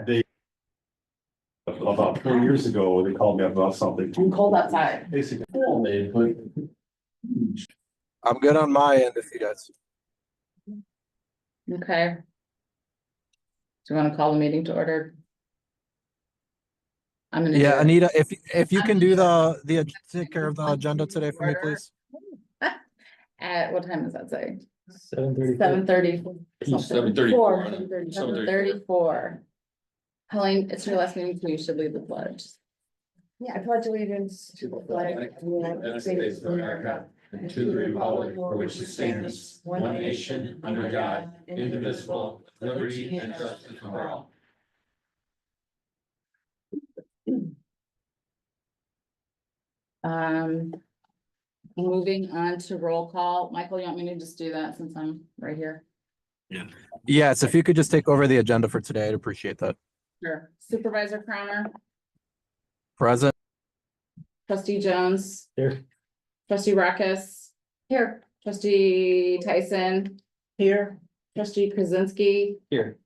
They about 4 years ago, they called me up about something. It's cold outside. Basically, I'm good on my end if you guys. Okay. Do you want to call the meeting to order? I'm gonna. Yeah, do it. Anita, if you can do the take care of the agenda today for me, please. At what time does that say? 7:30. 7:30. 7:34. 7:34. Colleen, it's your last meeting, so you should lead the pledge. Yeah, I pledge allegiance to the flag of the United States of America and to the republic for which it stands, one nation, under God, indivisible, with liberty and justice for all. Moving on to roll call. Michael, you want me to just do that since I'm right here? Yes, if you could just take over the agenda for today, I'd appreciate that. Sure. Supervisor Crowner, Present. trustee Jones. Here. Trustee Ruckus. Here. Trustee Tyson, Here. trustee Krasinski, Here.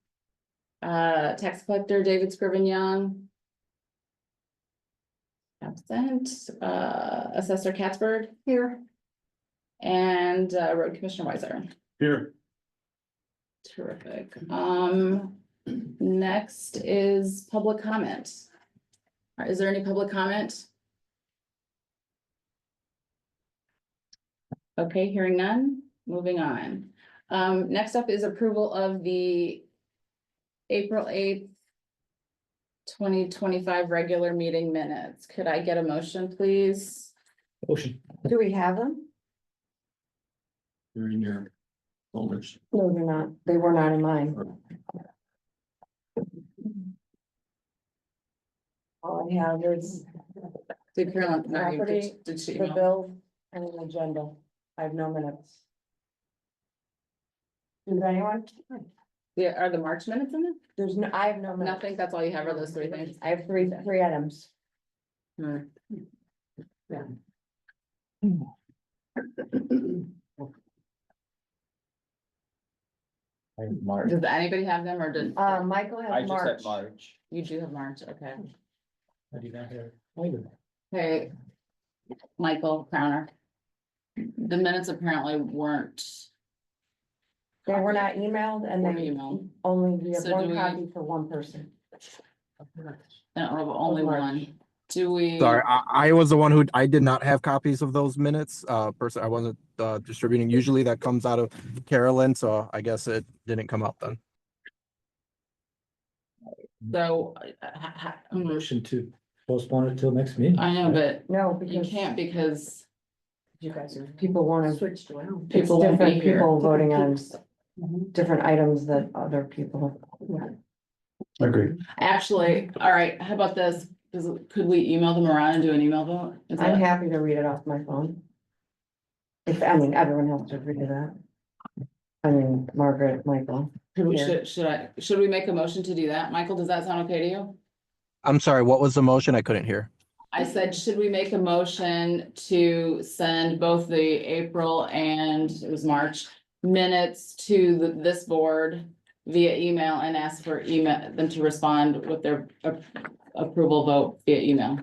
tax collector David Scriven Young. Absent, assessor Katzberg here. And road commissioner Weiser. here, Terrific. Next is public comment. Is there any public comment? Okay, hearing none, moving on. Next up is approval of the April 8th, 2025 regular meeting minutes. Could I get a motion, please? Motion. Do we have them? You're in your folders. No, they're not. They were not in mine. All I have is Did Carolyn, no, you- Property, did she? the email? bill and an agenda. I have no minutes. Does anyone? Yeah, are the March minutes in it? There's no, I have no minutes. Nothing, that's all you have are those three things? I have three items. Hmm. March. Does anybody have them or did? Michael I has just March. said March. You do have March, okay. I do not have. either. Hey, Michael Crowner. The minutes apparently weren't. They were not emailed and Or they emailed. only, we have So do one we- copy for one person. Only March. one. Do we? Sorry, I was the one who, I did not have copies of those minutes. Person, I wasn't distributing. Usually that comes out of Carolyn, so I guess it didn't come out then. So, Motion to postpone it till next meeting. I know, but No, you because can't because you guys are, people want to. switched around. It's People won't be different here. people voting on different items that other people. I agree. Actually, all right, how about this? Could we email them around and do an email vote? Is I'm that- happy to read it off my phone. If, I mean, everyone has to agree to that. I mean, Margaret, Michael. Should we make a motion to do that? Michael, does that sound okay to you? I'm sorry, what was the motion? I couldn't hear. I said, should we make a motion to send both the April and it was March minutes to this board via email and ask for them to respond with their approval vote via email?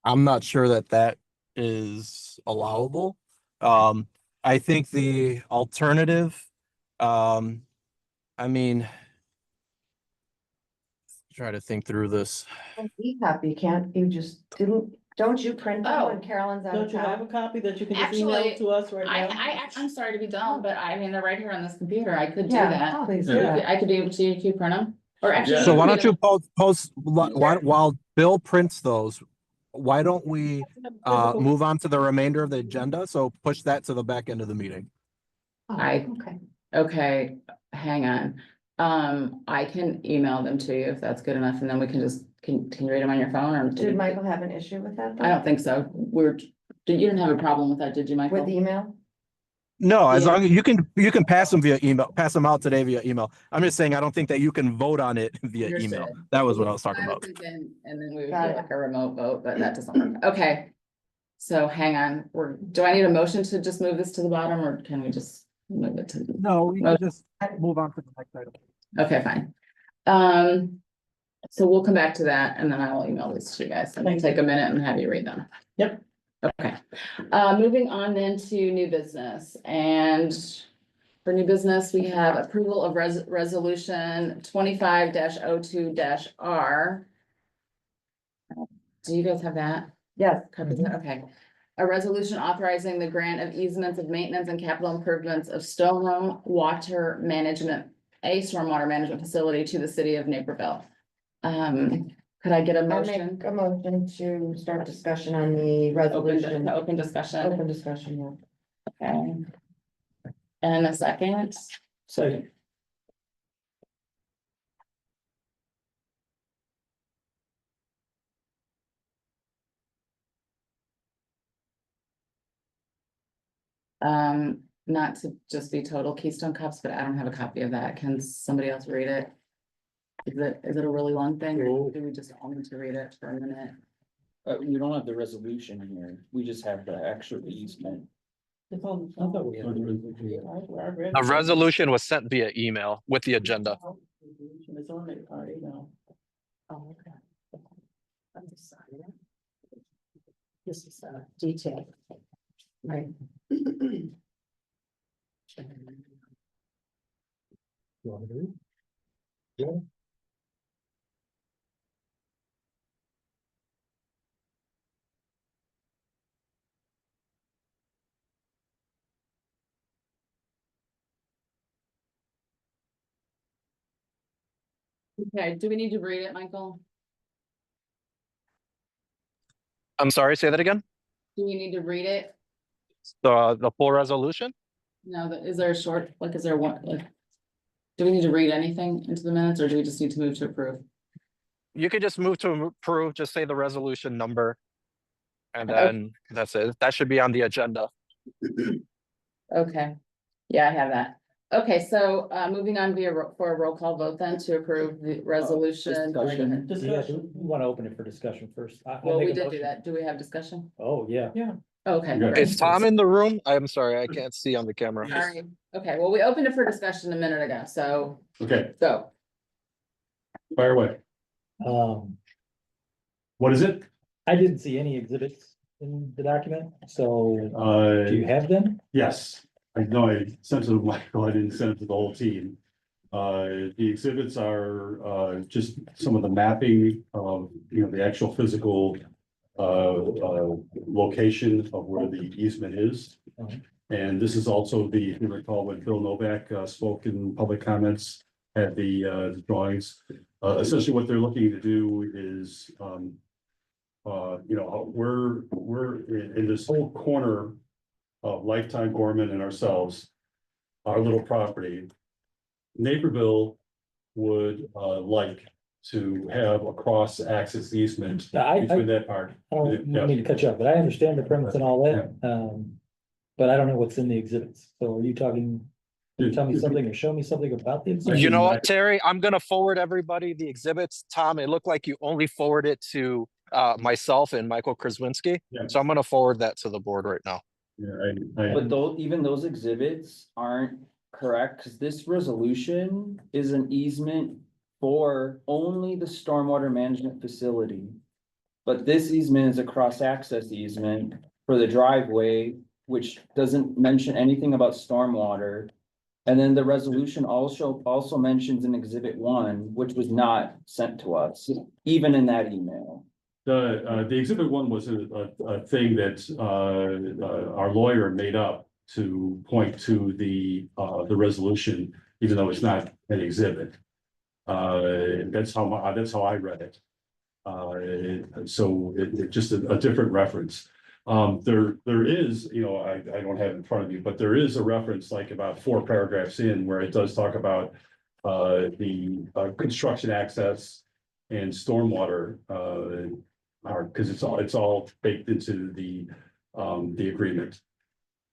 I'm not sure that is allowable. I think the alternative, I mean, try to think through this. E-copy, can't you just, don't you print them when Carolyn's out Don't of you have a town? copy that you can just email Actually, to us right now? I'm sorry to be dumb, but I mean, they're right here on this computer. I could do Yeah, that. please do that. I could be able to print them, or actually. So why can don't you be post while Bill prints those, why don't we move on to the remainder of the agenda? So push that to the back end of the meeting. I- Okay. Okay, hang on. I can email them to you if that's good enough, and then we can just, can you read them on your phone or? Did Michael have an issue with that? though? I don't think so. You didn't have a problem with that, did you, Michael? With email? No, as Yeah. long as you can pass them via email, pass them out today via email. I'm just saying, I don't think that you can vote on it via email. Understood. That was what I was talking I was about. thinking, and then we would do Got it. like a remote vote, but that doesn't work. Okay. So hang on, do I need a motion to just move this to the bottom, or can we just move it to? No, we can just move on to the next item. Okay, fine. So we'll come back to that and then I will email these to you guys and we'll take a minute and have you read them. Yep. Okay, moving on then to new business, and for new business, we have approval of resolution 25-02-R. Do you guys have that? Yes. Copies of it? Okay. A resolution authorizing the grant of easements of maintenance and capital improvements of stormwater water management, a stormwater management facility to the city of Naperville. Could I get a I motion? make a motion to start discussion on the resolution. Open discussion, Open discussion, yeah. okay. And a second, Second. not to just be total Keystone Cups, but I don't have a copy of that. Can somebody else read it? Is it a really long thing, or do we just all need to read it for a minute? We don't have the resolution here, we just have the actual easement. I thought we had. A resolution was sent via email with the agenda. It's on it already now. Oh, okay. This is detail. Right. You want me to read? Yeah. Okay, do we need to read it, Michael? I'm sorry, say that again? Do we need to read it? The full resolution? No, is there a short, like, is there one, like? Do we need to read anything into the minutes, or do we just need to move to approve? You could just move to approve, just say the resolution number. And Okay. then that's it. That should be on the agenda. Okay, yeah, I have that. Okay, so, moving on for a roll call vote then to approve the resolution. Discussion. Yeah, we want to open it for discussion first. I Well, make we a did do motion. that. Do we have discussion? Oh, yeah. Yeah. Okay. Okay. great. Is Tom in the room? I'm sorry, I can't see on the camera. Sorry. Okay, well, we opened it for discussion a minute ago, so Okay, go. fire away. What is it? I didn't see any exhibits in the document, so do you have them? Yes, I know I sent it to Michael, I didn't send it to the whole team. The exhibits are, just some of the mapping of, the actual physical, location of where the easement is. Mhm. And this is also if you recall, when Bill Novak, spoke in public comments, had the drawings. Essentially what they're looking to do is, we're in this whole corner of Lifetime, Gorman and ourselves, our little property. Naperville would like to have a cross-access easement I between that part. don't mean to cut you off, but I understand the premise and all that, but I don't know what's in the exhibits. So are you talking, tell me something or show me something about the exhibit? You know what, Terry? I'm gonna forward everybody the exhibits. Tom, it looked like you only forwarded it to myself and Michael Kraswinski. Yeah. So I'm gonna forward that to the board right now. Yeah, But even those exhibits aren't correct, because this resolution is an easement for only the stormwater management facility. But this easement is a cross-access easement for the driveway, which doesn't mention anything about stormwater. And then the resolution also mentions in exhibit 1, which was not sent to us, even in that email. The exhibit 1 was a thing that, our lawyer made up to point to the resolution, even though it's not an exhibit. That's how I read it. So it's just a different reference. There is, I don't have it in front of you, but there is a reference like about 4 paragraphs in where it does talk about the construction access and stormwater, because it's all baked into the agreement.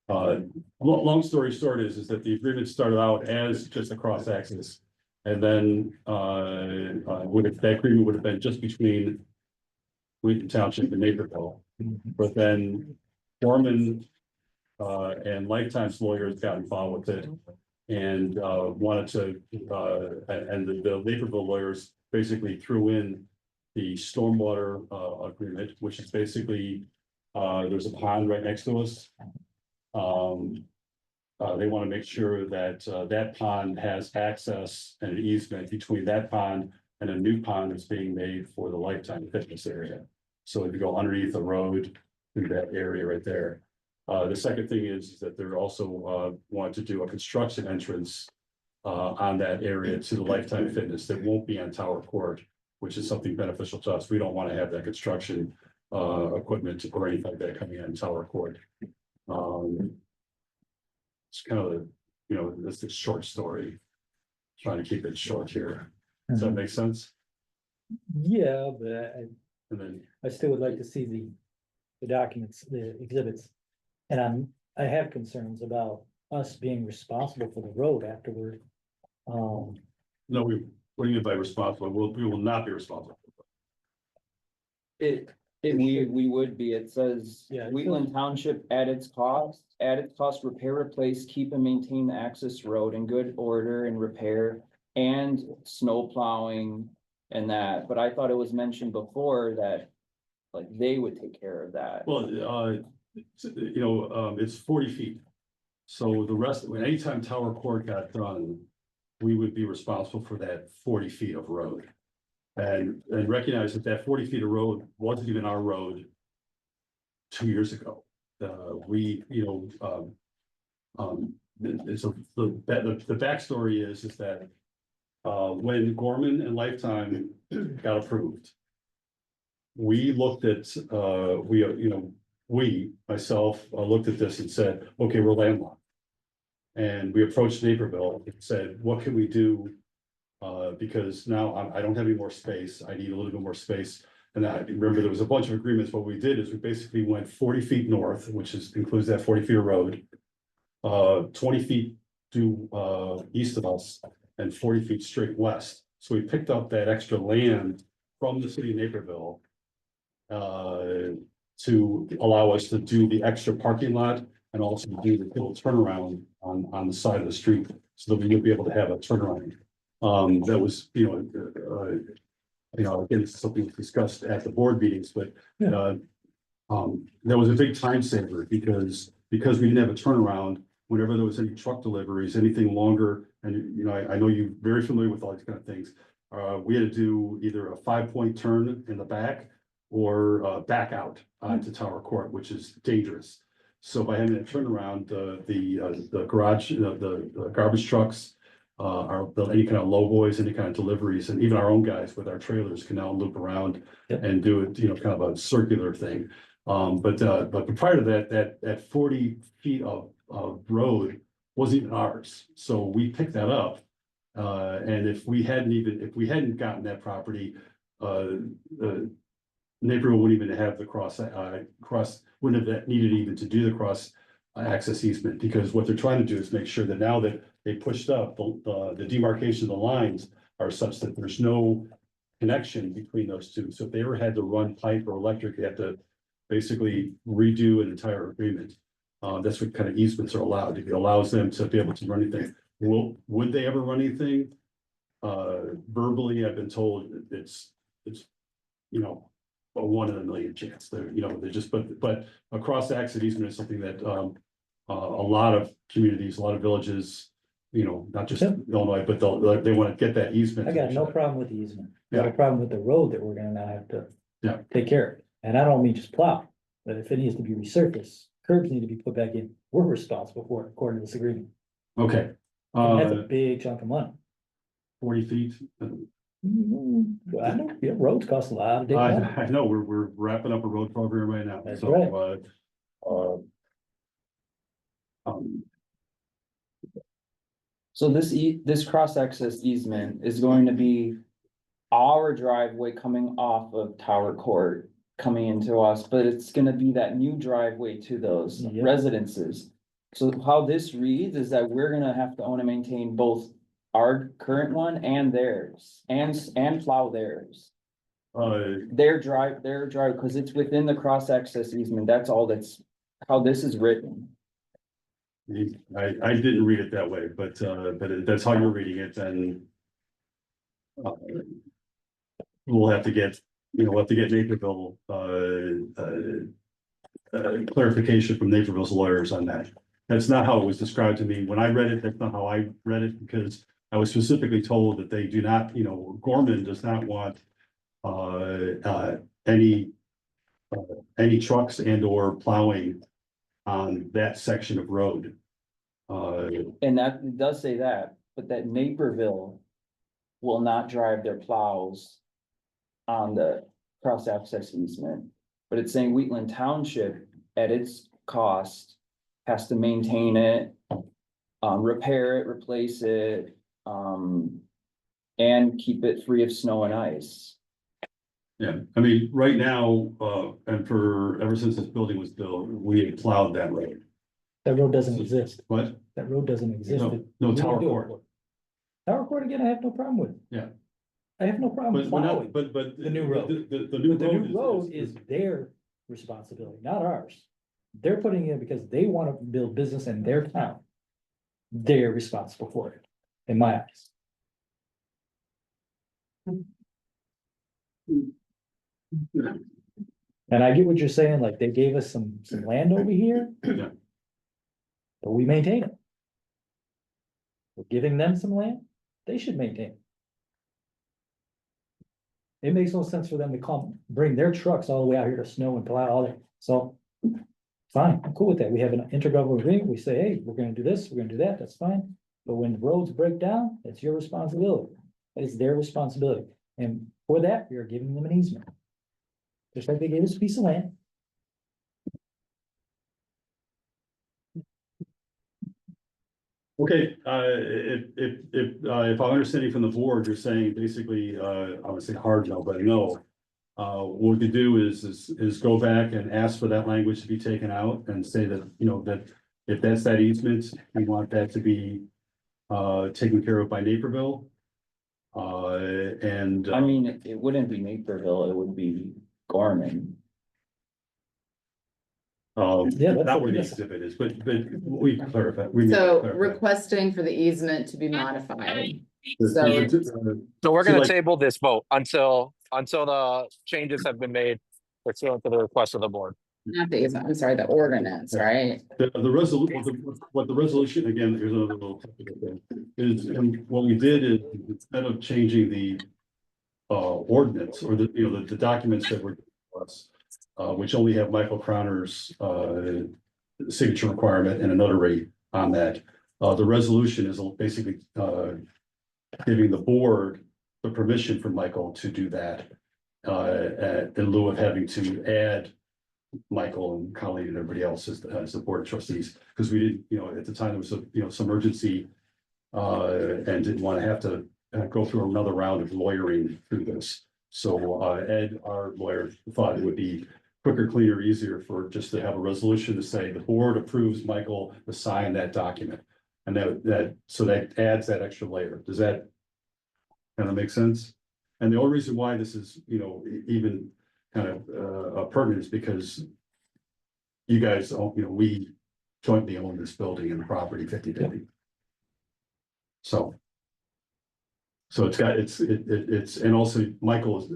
Long story short is that the agreement started out as just a cross access. And then that agreement would have been just between Wheatland Township and Naperville. But then Foreman and Lifetime's lawyers got involved with it and wanted to, and the Naperville lawyers basically threw in the stormwater, agreement, which is basically, there's a pond right next to us. They want to make sure that, that pond has access and an easement between that pond and a new pond that's being made for the Lifetime Fitness area. So if you go underneath the road through that area right there. The second thing is that they're also, want to do a construction entrance on that area to the Lifetime Fitness that won't be on Tower Court, which is something beneficial to us. We don't want to have that construction equipment or anything like that coming on Tower Court. It's kind of, this is a short story. Trying to keep it short here. Does that make sense? Yeah, but And then, I still would like to see the documents, the exhibits. And I have concerns about us being responsible for the road afterward. no, what do you mean by responsible? We will not be responsible. We would be, it says, Yeah. Wheatland Township at its cost, repair, replace, keep and maintain the access road in good order and repair. And snow plowing and that, but I thought it was mentioned before that. Like they would take care of that. Well, it's 40 feet. So the rest, anytime Tower Court got done, we would be responsible for that 40 feet of road. And recognize that 40 feet of road wasn't even our road 2 years ago. The backstory is that when Gorman and Lifetime got approved, we looked at, myself, looked at this and said, okay, we're landlocked. And we approached Naperville and said, what can we do? Because now I don't have any more space. I need a little bit more space. And I remember there was a bunch of agreements. What we did is we basically went 40 feet north, which includes that 40 feet of road. 20 feet to east of us and 40 feet straight west. So we picked up that extra land from the city of Naperville to allow us to do the extra parking lot and also do the little turnaround on the side of the street so that we would be able to have a turnaround. That was, again, it's something we discussed at the board meetings, but that was a big time saver because we didn't have a turnaround. Whenever there was any truck deliveries, anything longer, and I know you're very familiar with all these kind of things. We had to do either a 5-point turn in the back or back out onto Tower Court, which is dangerous. So by having a turnaround, the garage, the garbage trucks, any kind of low boys, any kind of deliveries, and even our own guys with our trailers can now loop around and do it, kind of a circular thing. But prior to that 40 feet of road wasn't even ours. So we picked that up. And if we hadn't gotten that property, Naperville wouldn't even have the cross, wouldn't have needed even to do the cross access easement, because what they're trying to do is make sure that now that they pushed up, the demarcation of the lines are such that there's no connection between those two. So if they ever had to run pipe or electric, they have to basically redo an entire agreement. That's what kind of easements are allowed. It allows them to be able to run anything. Would they ever run anything? Verbally, I've been told it's a 1 in a million chance. They're just, but a cross access easement is something that a lot of communities, a lot of villages, not just Illinois, but they want to get that easement. I got no problem with the easement. I got a problem with the road that we're gonna now have to take care of. And I don't mean just plow, but if it needs to be resurfaced, curbs need to be put back in. We're responsible for it according to this agreement. Okay. And that's a big chunk of money. 40 feet. I know, roads cost a lot of money. I know, we're wrapping up a road program right now. That's So, right. So this cross access easement is going to be our driveway coming off of Tower Court, coming into us, but it's gonna be that new driveway to those Yeah. residences. So how this reads is that we're gonna have to own and maintain both our current one and theirs, and plow theirs. Their drive, because it's within the cross access easement, that's how this is written. I didn't read it that way, but that's how you're reading it, and we'll have to get, we'll have to get Naperville, clarification from Naperville's lawyers on that. That's not how it was described to me. When I read it, that's not how I read it, because I was specifically told that they do not, Gorman does not want any trucks and or plowing on that section of road. And that it does say that, but that Naperville will not drive their plows on the cross access easement. But it's saying Wheatland Township at its cost has to maintain it, repair it, replace it, and keep it free of snow and ice. Yeah, I mean, right now, and ever since this building was built, we had plowed that road. That road doesn't exist. What? That road doesn't exist. No We didn't Tower do it Court. for it. Tower Court again, I have no problem with. Yeah. I have no problem But we're plowing. not, but. The new road. The new But the new road road is their responsibility, not ours. They're putting it because they wanna build business in their town. They're responsible for it, in my eyes. And I get what you're saying, like they gave us some land over here. Yeah. But we maintain it. We're giving them some land, they should maintain it. It makes no sense for them to come, bring their trucks all the way out here to snow and plow all that, so. Fine, I'm cool with that, we have an intergovernmental agreement, we say, hey, we're gonna do this, we're gonna do that, that's fine. But when the roads break down, it's your responsibility, it's their responsibility, and for that, we are giving them an easement. Just like they gave us a piece of land. Okay, if I'm understanding from the board, you're saying basically, I would say hard no, but no. What we could do is go back and ask for that language to be taken out and say that, that if that's that easement, we want that to be taken care of by Naperville. And. I mean, it wouldn't be Naperville, it would be Gorman. Yeah, that's Not what where the it is. exhibit is, but we can clarify. We need to So clarify. requesting for the easement to be modified. So So we're So, gonna like- table this vote until the changes have been made pursuant to the request of the board. not the easement, I'm sorry, the ordinance, right? The resolution, what the resolution, again, here's another little technical thing, is, and what we did is, instead of changing the ordinance or the documents that were given to us, which only have Michael Crowner's signature requirement and a notary on that. The resolution is basically giving the board the permission for Michael to do that. In lieu of having to add Michael and Colleen and everybody else as the board of trustees, because we didn't, at the time there was some urgency. And didn't want to have to go through another round of lawyering through this. So Ed, our lawyer, thought it would be quicker, cleaner, easier for just to have a resolution to say the board approves Michael to sign that document. And so that adds that extra layer. Does that kind of make sense? And the only reason why this is, even kind of pertinent is because you guys, we jointly own this building and the property 50/50. So it's, and also Michael is,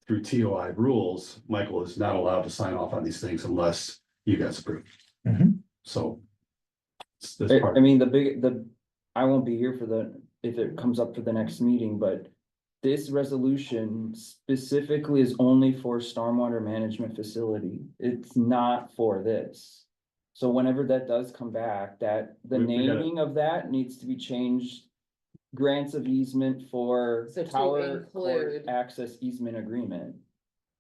through TOI rules, Michael is not allowed to sign off on these things unless you guys approve. Mhm. So. This part. I mean, I won't be here if it comes up for the next meeting, but this resolution specifically is only for stormwater management facility. It's not for this. So whenever that does come back, the We gotta- naming of that needs to be changed. Grants of easement for So to tower court include- access easement agreement.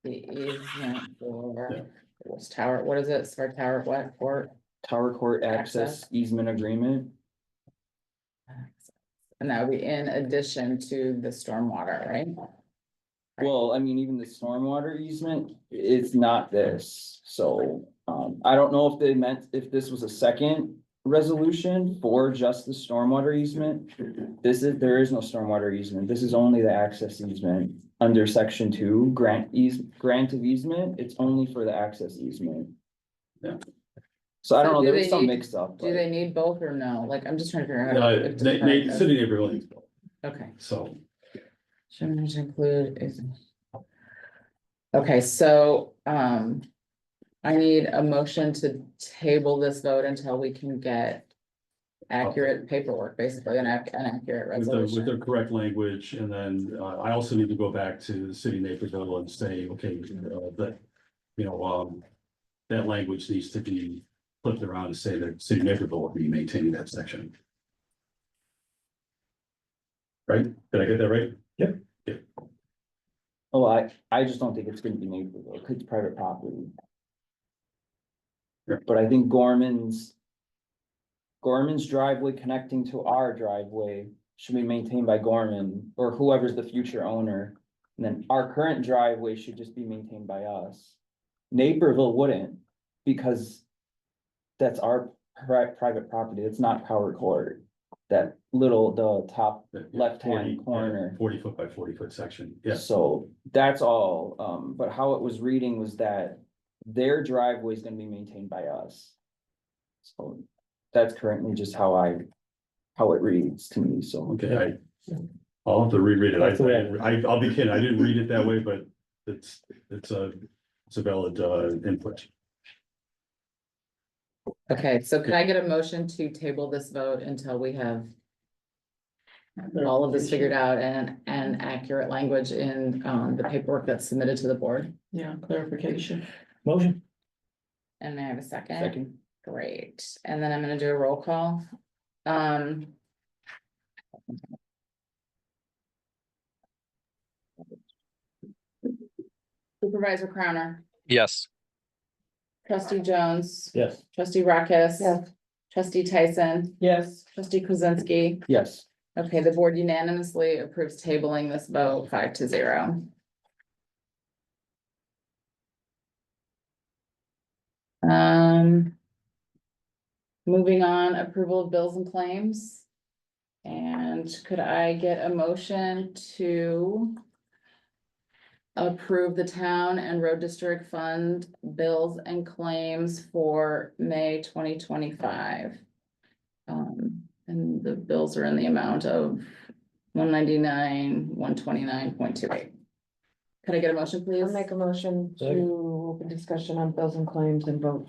The easement for, Yeah. what's tower, what is it, for tower, what, court? Tower court access easement agreement. And that would be in addition to the stormwater, right? Well, I mean, even the stormwater easement, it's not this, so, I don't know if they meant, if this was a second resolution for just the stormwater easement. There is no stormwater easement, this is only the access easement under section 2, grant of easement, it's only for the access easement. Yeah. So I don't So know, do there they was some need- mix up. Do they need both or no? Like, I'm just trying to figure out. how to City Naperville needs both. Okay, So Should not include is. Okay, so, I need a motion to table this vote until we can get accurate paperwork, basically, an accurate With the resolution. correct language, and then, I also need to go back to the city of Naperville and say, okay, that, that language needs to be flipped around to say that city of Naperville will be maintaining that section. Right? Did I get that right? Oh, I just don't think it's gonna be Naperville, because it's private property. Yeah. But I think Gorman's driveway connecting to our driveway should be maintained by Gorman, or whoever's the future owner. And then our current driveway should just be maintained by us. Naperville wouldn't, because that's our private property, it's not Power Court. That little, the top Yeah, left-hand 40 corner. 40 foot by 40 foot section, yes. So that's all, but how it was reading was that their driveway is gonna be maintained by us. So that's currently just how it reads to me, so. Okay, I'll have to reread it. That's the way I'll be kidding, I didn't read it that way, but it's a valid, input. Okay, so could I get a motion to table this vote until we have all of this figured out and accurate language in, the paperwork that's submitted to the board? Yeah, clarification. Motion, And may I have a second? Second, Great, and then I'm gonna do a roll call. Supervisor Crowner, Yes. trustee Jones, yes. trustee Ruckus. Yes. Trustee Tyson, Yes. trustee Kuzinski. yes, Okay, the board unanimously approves tabling this vote 5-0. Moving on, approval of bills and claims. And could I get a motion to approve the town and road district fund bills and claims for May 2025? And the bills are in the amount of 199, 129.28. Could I get a motion, please? I'll make a motion to open discussion on bills and claims and vote.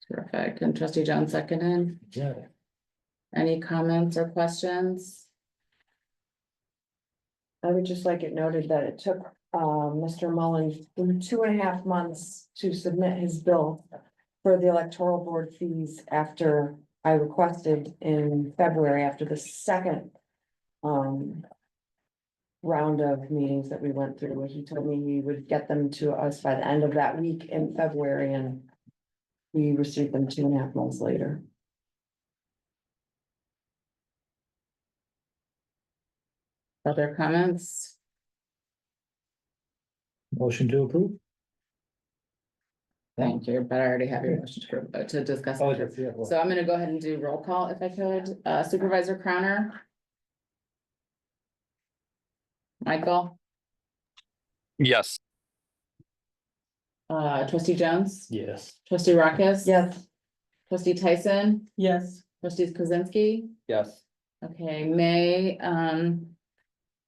Terrific. And trustee Jones seconded. Yeah. Any comments or questions? I would just like it noted that it took Mr. Mullin 2.5 months to submit his bill for the electoral board fees after I requested in February, after the second round of meetings that we went through. He told me he would get them to us by the end of that week in February, and we received them 2.5 months later. Other comments? Motion to approve? Thank you, but I already have your motion to discuss. Oh, it. that's, yeah. So I'm gonna go ahead and do roll call if I could. Supervisor Crowner? Michael? Yes. Trustee Jones? Yes. Trustee Ruckus? Yes. Trustee Tyson? Yes. Trustees Kuzinski? yes, Okay, May,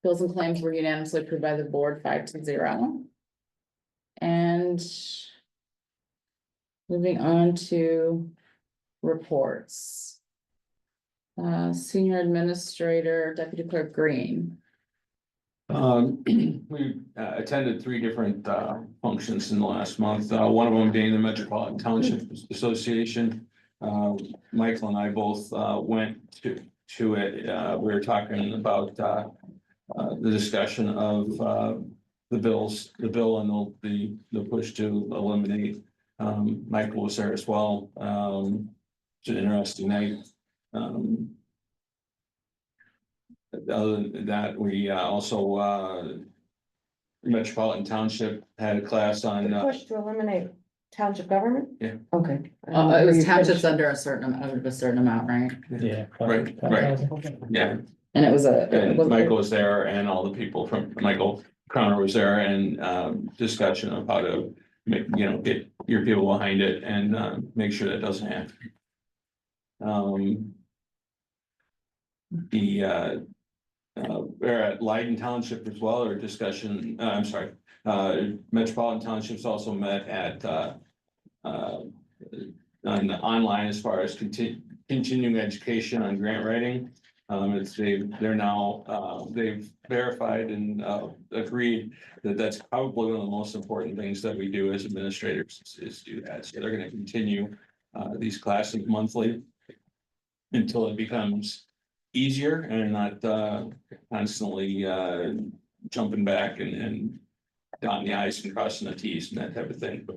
bills and claims were unanimously approved by the board 5-0. And moving on to reports. Senior Administrator, Deputy Clerk Green. We attended 3 different functions in the last month, one of them being the Metropolitan Township Association. Michael and I both went to it. We were talking about the discussion of the bill and the push to eliminate. Michael was there as well. It's an interesting night. Other than that, we also Metropolitan Township had a class on The push to eliminate township government? Yeah. Okay. It was townships under a certain amount, right? Yeah. Right. Yeah. And it was And Michael was there, and all the people from Michael Crowner was there, and discussion of how to make, get your people behind it and make sure that doesn't happen. The we're at Wheatland Township as well, or discussion, I'm sorry, Metropolitan Townships also met at, online as far as continuing education on grant writing. They're now, they've verified and, agreed that that's probably one of the most important things that we do as administrators is do that. So they're gonna continue, these classes monthly until it becomes easier and not, constantly, jumping back and dotting the i's and crossing the t's and that type of thing.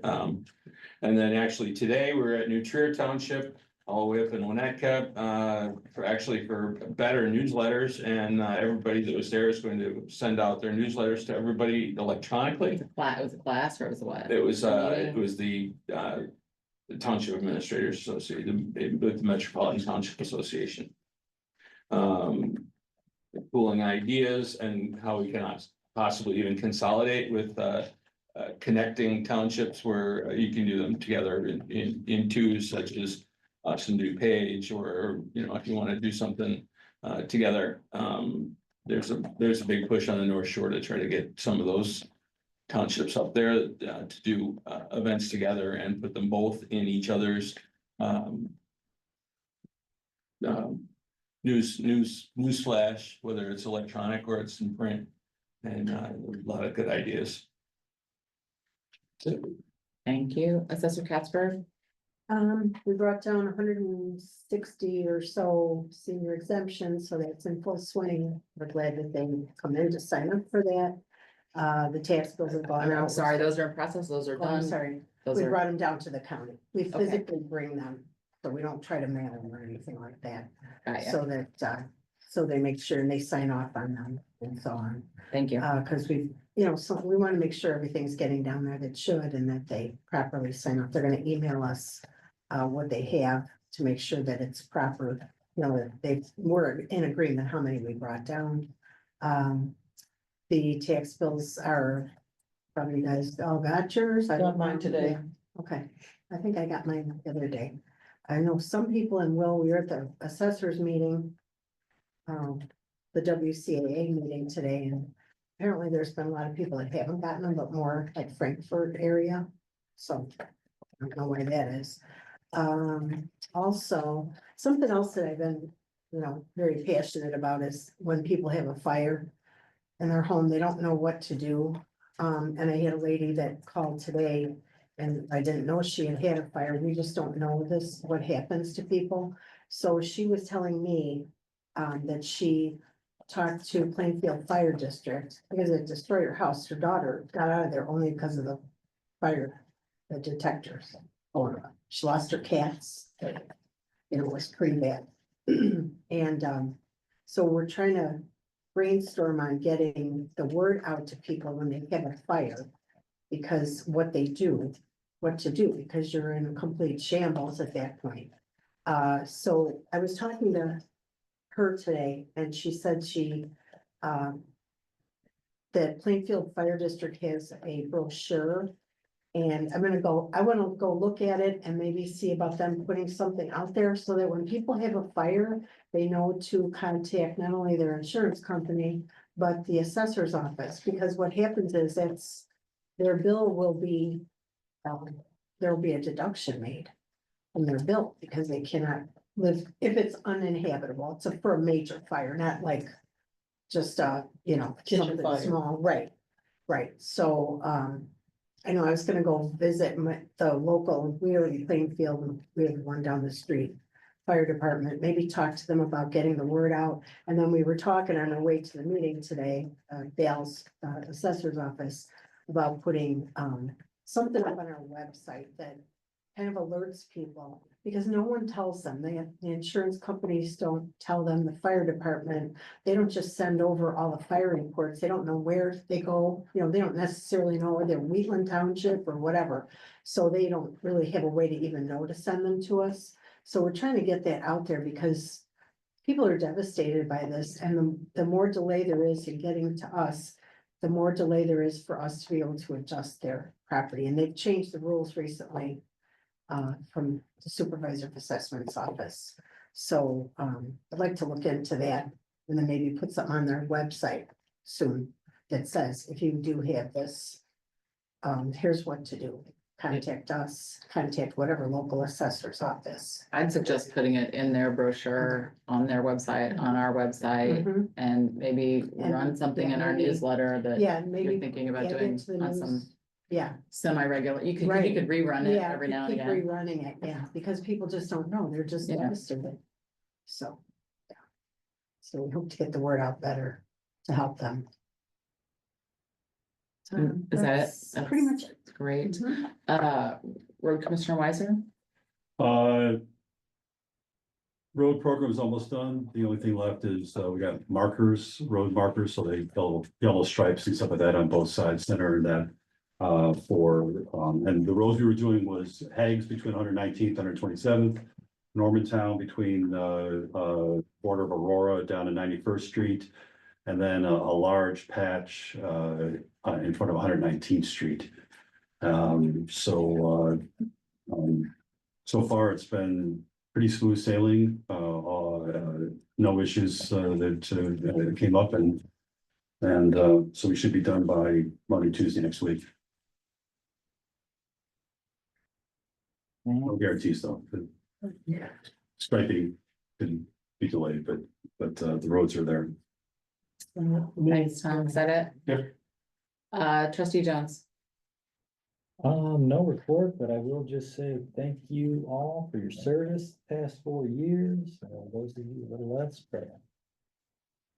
And then actually today we're at New Trier Township, all the way up in Winnetka, for better newsletters, and everybody that was there is going to send out their newsletters to everybody electronically. It was a class or it was what? It was the Township Administrators Association, with the Metropolitan Township Association. Pooling ideas and how we can possibly even consolidate with connecting townships where you can do them together in twos, such as us and DuPage, or, you know, if you want to do something together. There's a big push on the North Shore to try to get some of those townships up there to do events together and put them both in each other's news flash, whether it's electronic or it's in print, and a lot of good ideas. Thank you. Assessor Casper? We brought down 160 or so senior exemptions, so that's in full swing. We're glad that they come in to sign up for that. The tax bills have gone out. I'm sorry, those are in process, those are Oh, I'm done. sorry, Those we are, brought them down to the county. We Okay. physically bring them, so we don't try to mail them or anything like that. got ya. So that, so they make sure and they sign off on them and so on. Thank you. Cause we, you know, so we want to make sure everything's getting down there that should and that they properly sign off. They're gonna email us what they have to make sure that it's proper, you know, that we're in agreement how many we brought down. The tax bills are, probably you guys all got yours. I Got mine today. Yeah, okay, I think I got mine the other day. I know some people in Will, we were at the assessors meeting. The WCAA meeting today, and apparently there's been a lot of people that haven't gotten them, but more like Frankfurt area. So I don't know why that is. Also, something else that I've been, you know, very passionate about is when people have a fire in their home, they don't know what to do. And I had a lady that called today and I didn't know she had had a fire. We just don't know this, what happens to people. So she was telling me that she talked to Plainfield Fire District because it destroyed her house. Her daughter got out of there only because of the fire, the detectors. Oh, she lost her cats. You know, it was pretty bad. And so we're trying to brainstorm on getting the word out to people when they have a fire. Because what they do, what to do, because you're in a complete shambles at that point. So I was talking to her today and she said that Plainfield Fire District has a brochure. And I want to go look at it and maybe see about them putting something out there so that when people have a fire, they know to contact not only their insurance company, but the assessor's office, because what happens is their bill will be, there'll be a deduction made from their bill because they cannot live, if it's uninhabitable, it's for a major fire, not like just, you know, something small, right, right, so, I know I was gonna go visit the local, we already Plainfield, we have one down the street. Fire department, maybe talk to them about getting the word out, and then we were talking on our way to the meeting today, Dale's assessor's office. About putting something up on our website that kind of alerts people, because no one tells them, the insurance companies don't tell them, the fire department, they don't just send over all the fire reports, they don't know where they go, you know, they don't necessarily know where they're Wheatland Township or whatever. So they don't really have a way to even know to send them to us, so we're trying to get that out there because people are devastated by this, and the more delay there is in getting to us, the more delay there is for us to be able to adjust their property, and they've changed the rules recently. From the supervisor of assessments office. So I'd like to look into that And then maybe put something on their website soon that says, if you do have this, here's what to do. Contact us, contact whatever local assessor's office. I'd suggest putting it in their brochure, on their website, on our website, Mhm. and maybe And, run something in yeah, our maybe- newsletter that Yeah, you're maybe. thinking about add it doing to the on news. some Yeah. semi-regular, you could Right. rerun it Yeah, every now and keep again. rerunning it, yeah, because people just don't know, they're just Yeah. interested in it. So. Yeah. So we hope to get the word out better to help them. So Is that it? that's Pretty much it. Great. Mhm. Road Commissioner Weiser? Uh. Road program is almost done. The only thing left is, we got markers, road markers, so they yellow stripes and stuff like that on both sides, center and that. And the roads we were doing was Hags between 119th, 127th. Normantown between, border of Aurora down to 91st Street. And then a large patch, in front of 119th Street. So far it's been pretty smooth sailing, no issues, that came up and so we should be done by Monday, Tuesday next week. No guarantees though. Yeah. Striping could be delayed, but the roads are there. Thanks, Tom. Is that it? Yep. Trustee Jones? No report, but I will just say thank you all for your service the past 4 years. Those of you a little less, but.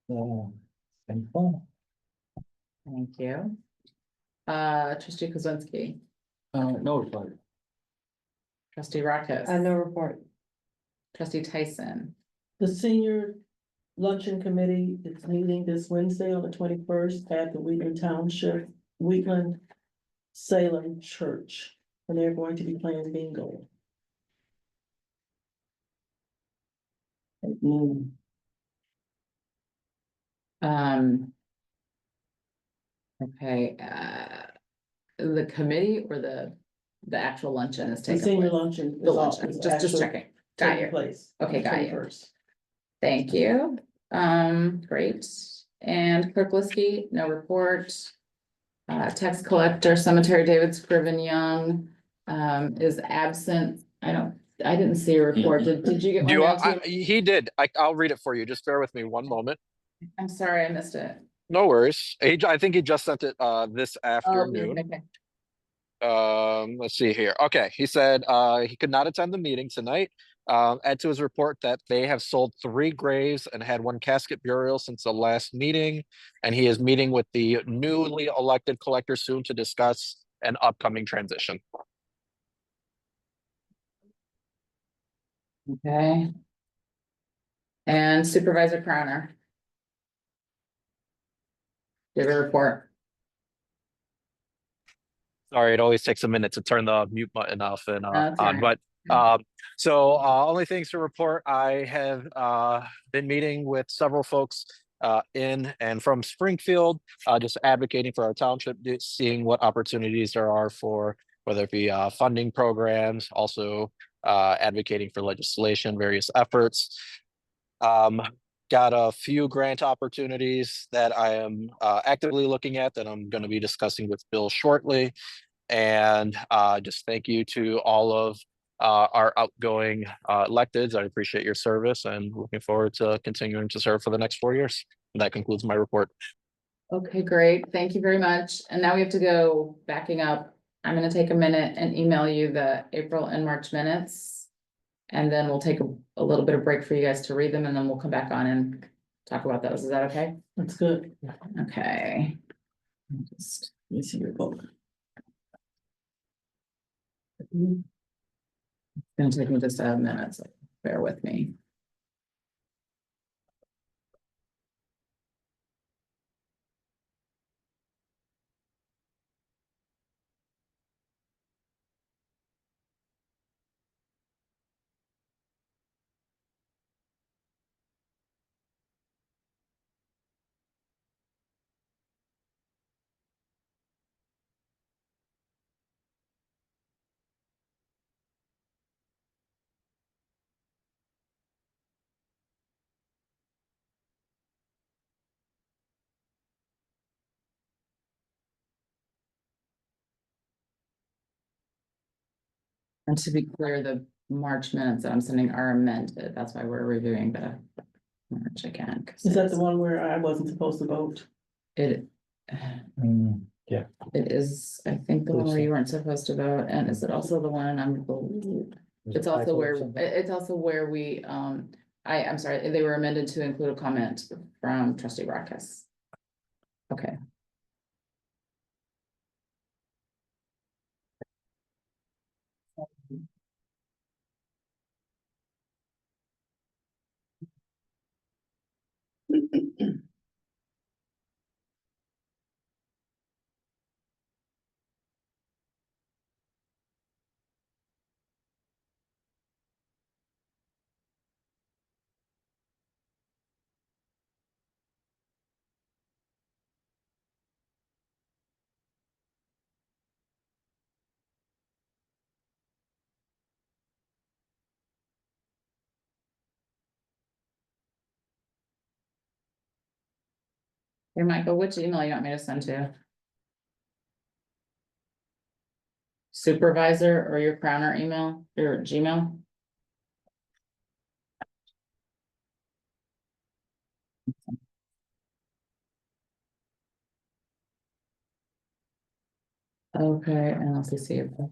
It's been fun. Thank you. Trustee Kozunski, No reply. trustee Rockets, No report. trustee Tyson, The senior luncheon committee is meeting this Wednesday on the 21st at the Wheatland Township, Wheatland Salem Church. And they're going to be playing bingo. At noon. Okay, the committee or the actual luncheon is The taking senior place? luncheon The is luncheon, just actually checking. Got taking you. place. on Okay, the got you. 21st. Thank you. Great. And Clerk Liskey, no report. Tax collector, cemetery, David Scriven Young, is absent. I didn't see a report. Did you get Do one? you, mailed to you? he did. I'll read it for you. Just bear with me one moment. I'm sorry, I missed it. No worries. I think he just sent it this Oh, afternoon. okay. Let's see here. Okay, he said he could not attend the meeting tonight. Add to his report that they have sold 3 graves and had 1 casket burial since the last meeting, and he is meeting with the newly elected collector soon to discuss an upcoming transition. Okay. And Supervisor Crowner. Give a report. Sorry, it always takes a minute to turn the mute button off and Okay. on, but only things to report. I have been meeting with several folks in and from Springfield, just advocating for our township, seeing what opportunities there are for whether it be funding programs, also advocating for legislation, various efforts. Got a few grant opportunities that I am actively looking at that I'm going to be discussing with Bill shortly. And just thank you to all of our outgoing electeds. I appreciate your service and looking forward to continuing to serve for the next 4 years. And that concludes my report. Okay, great. Thank you very much. And now we have to go backing up. I'm gonna take a minute and email you the April and March minutes. And then we'll take a little bit of break for you guys to read them, and then we'll come back on and talk about those. Is that okay? That's good. Okay. Let me see your vote. It's gonna take me just a minute, so bear with me. And to be clear, the March minutes that I'm sending are amended. That's why we're reviewing the March again. 'Cause Is that the one where I wasn't supposed to vote? It, Yeah, it is, I think, the one Believe where so. you weren't supposed to vote, and is it also the one I'm, it's also where, it's also where we, I'm sorry, they were amended to include a comment from trustee Rockus. Okay. Hey, Michael, which email you want me to send to? Supervisor or your Crowner email, your Gmail? Okay, and I'll see you.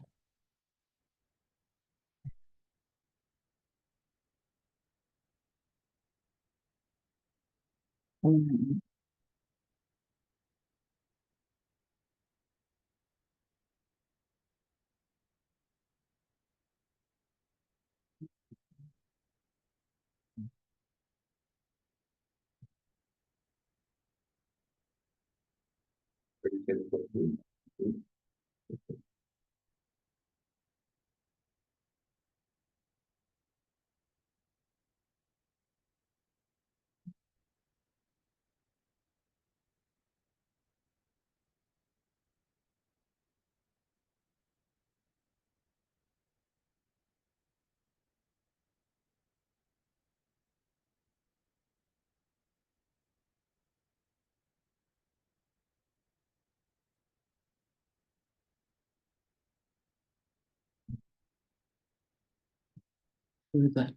Who's that?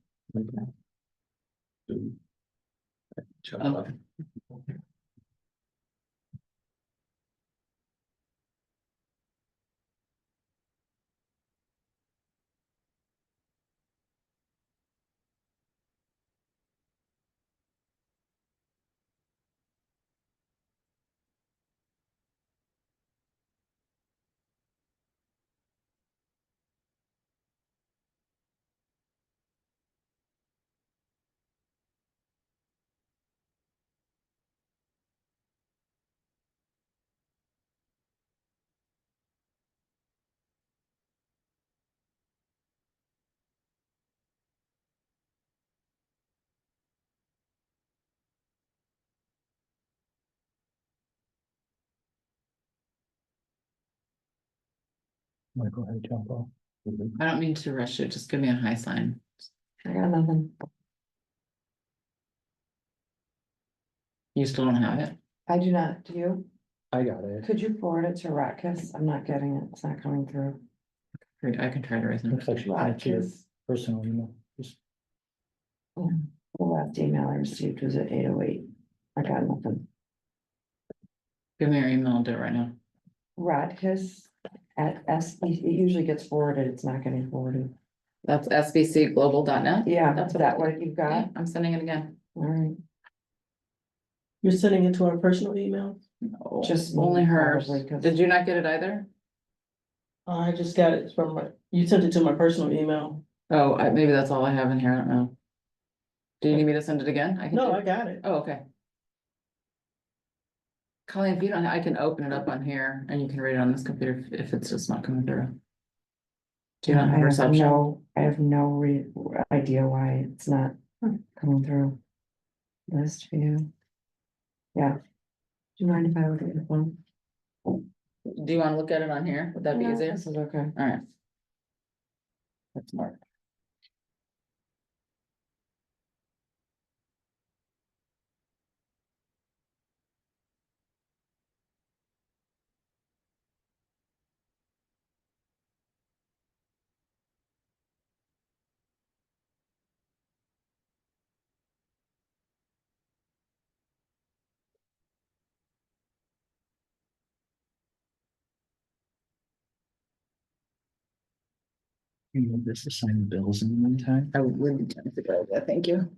Oh. Michael, hey, jump off. I don't mean to rush you, just give me a high sign. I got nothing. You still don't have it? I do not, do you? I got it. Could you forward it to Ratkiss? I'm not getting it. It's not coming through. Great, I can try to raise it. Looks like she sent it to your Ratkiss. personal email. Just The last email I received was at 8:08. I got nothing. Give me your email, I'll do it right now. Ratkiss at it usually gets forwarded. It's not getting forwarded. That's sbcglobal.net? Yeah, That's is that what you've Yeah, got? I'm sending it again. All right. You're sending it to our personal email? No, Just only me, hers. probably, 'cause- Did you not get it either? I just got it from you sent it to my personal email. Oh, maybe that's all I have in here, I don't know. Do you need me to send it again? I can No, do- I got it. Oh, okay. Colleen, if you don't, I can open it up on here and you can read it on this computer if it's just not coming through. Do you not have reception? I have no idea why it's not coming through. List view. Yeah. Do you mind if I look at your phone? Do you want to look at it on here? Would that be No, easier? this is okay. Alright. That's smart. You want this to sign the bills in the meantime? I wouldn't tend to go there, thank you.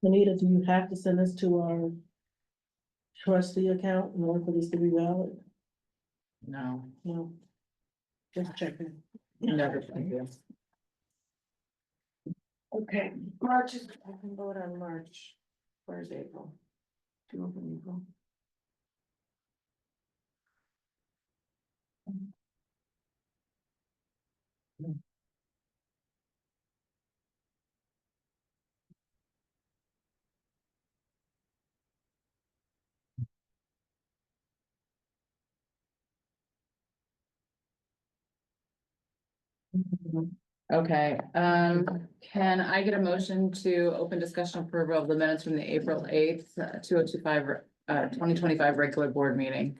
Anita, do you have to send this to our trustee account in order for this to be valid? No, No. Just checking. never, thank you. Okay, March is, I can vote on March. Where's April? Do you open April? Okay, can I get a motion to open discussion approval of the minutes from the April 8th, 2025 regular board meeting?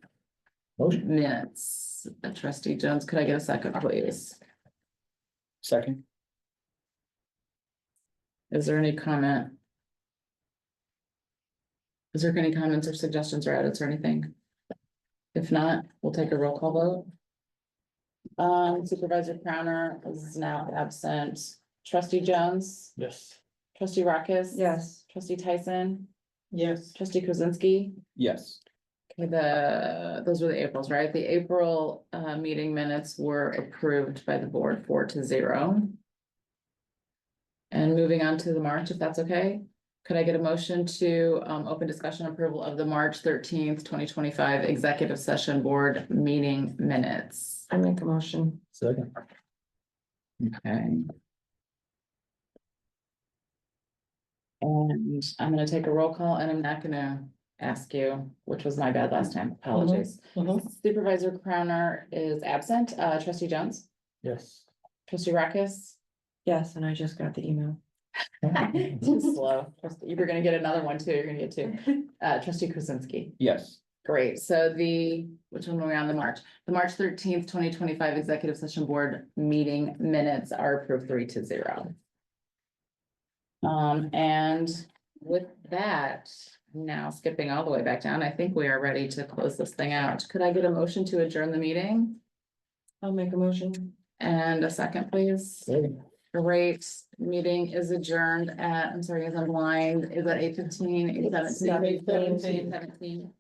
Motion. Minutes. Trustee Jones, could I get a second, please? Second. Is there any comment? Is there any comments or suggestions or edits or anything? If not, we'll take a roll call vote. Supervisor Crowner is now absent. Trustee Jones, Yes. trustee Rockus. Yes. Trustee Tyson, Yes. trustee Krasinski. Yes. Okay, those were the Aprils, right? The April meeting minutes were approved by the board 4-0. And moving on to the March, if that's okay. Could I get a motion to open discussion approval of the March 13th, 2025 executive session board meeting minutes? I make a motion. Second. Okay. And I'm gonna take a roll call and I'm not gonna ask you, which was my bad last time, apologies. Supervisor Crowner is absent, trustee Jones, Yes. trustee Rockus. Yes, and I just got the email. Too slow. You were gonna get another one too, you're gonna get two. Trustee Krasinski. Yes. Great, so which one were we on the March? The March 13th, 2025 executive session board meeting minutes are approved 3-0. And with that, now skipping all the way back down, I think we are ready to close this thing out. Could I get a motion to adjourn the meeting? I'll make a motion. And a second, please. Great, meeting is adjourned at, I'm sorry, as I'm blind, is at 8:15, 8:17. 8:17.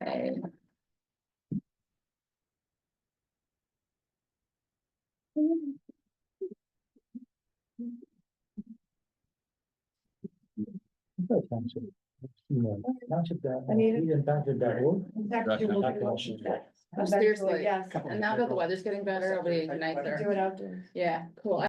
Okay. Township. Township. Anita? Township.org. Oh, seriously, Yes. and now that the weather's getting better, it'll be Do nicer. it outdoors. Yeah, cool.